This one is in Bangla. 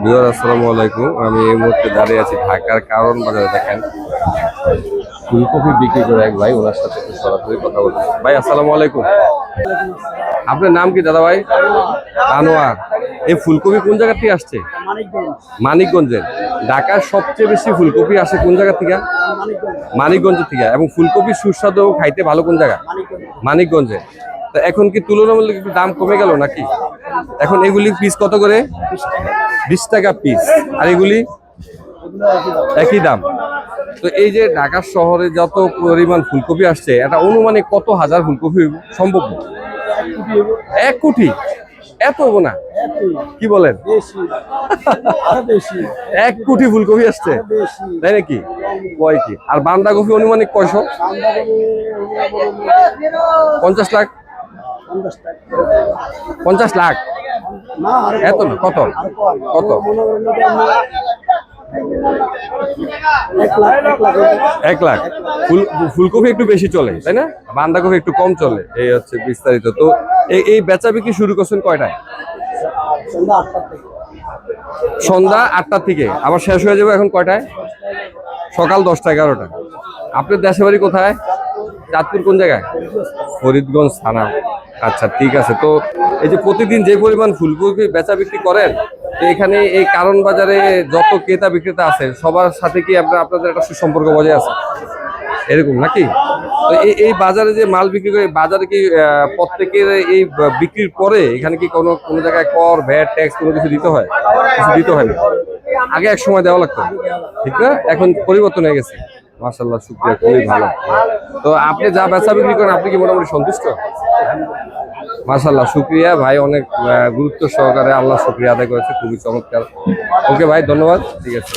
ভিউয়ার আসসালামু আলাইকুম। আমি এই মুহূর্তে দাঁড়িয়ে আছি ঢাকার কারণ বাজারে। দেখেন ফুলকপি বিক্রি করে এক ভাই, ওনার সাথে একটু সরাসরি কথা বলবো। ভাই আসসালামু আলাইকুম, আপনার নাম কি দাদা ভাই? আনোয়ার। এই ফুলকপি কোন জায়গা থেকে আসছে? মানিকগঞ্জের। ঢাকার সবচেয়ে বেশি ফুলকপি আসে কোন জায়গা থেকে? মানিকগঞ্জ থেকে। এবং ফুলকপি সুস্বাদু খাইতে ভালো কোন জায়গা? মানিকগঞ্জে। তো এখন কি তুলনামূলক একটু দাম কমে গেল নাকি? এখন এগুলি পিস কত করে? 20 টাকা পিস। আর এগুলি একই দাম। তো এই যে ঢাকা শহরে যত পরিমাণ ফুলকপি আসছে, এটা অনুমানিক কত হাজার ফুলকপি সম্ভব? 1 কোটি? এত হবো না, কি বলেন? 1 কোটি ফুলকপি আসছে, তাই নাকি? কয় কি? আর বাঁধাকপি অনুমানিক কয়শো? 50 লাখ? 50 লাখ? এত না, কত কত? 1 লাখ। ফুলকপি একটু বেশি চলে, তাই না? বাঁধাকপি একটু কম চলে। এই হচ্ছে বিস্তারিত। তো এই বেচা বিক্রি শুরু করছেন কয়টায়? সন্ধ্যা 8টা থেকে। আবার শেষ হয়ে যাবে এখন কয়টায়? সকাল 10টা 11টা। আপনার দেশের বাড়ি কোথায়? চাঁদপুর কোন জায়গায়? ফরিদগঞ্জ থানা। আচ্ছা, ঠিক আছে। তো এই যে প্রতিদিন যে পরিমাণ ফুলকপি বেচা বিক্রি করেন, তো এখানে এই কারণ বাজারে যত ক্রেতা বিক্রেতা আছে সবার সাথে কি আপনাদের একটা সুসম্পর্ক বজায় আছে এরকম নাকি? তো এই বাজারে যে মাল বিক্রি করে, বাজারে কি প্রত্যেকের এই বিক্রির পরে এখানে কি কোনো জায়গায় কর, ভ্যাট, ট্যাক্স কোনো কিছু দিতে হয়? কিছু দিতে হয় না? আগে এক সময় দেওয়া লাগতো, ঠিক না? এখন পরিবর্তন হয়ে গেছে। মাশাআল্লাহ, শুকরিয়া, খুবই ভালো। তো আপনি যা বেচা বিক্রি করেন, আপনি কি মোটামুটি সন্তুষ্ট? মাশাআল্লাহ, শুকরিয়া ভাই, অনেক গুরুত্ব সহকারে আল্লাহ শুকরিয়া আদায় করেছে, খুবই চমৎকার। ওকে ভাই, ধন্যবাদ। ঠিক আছে।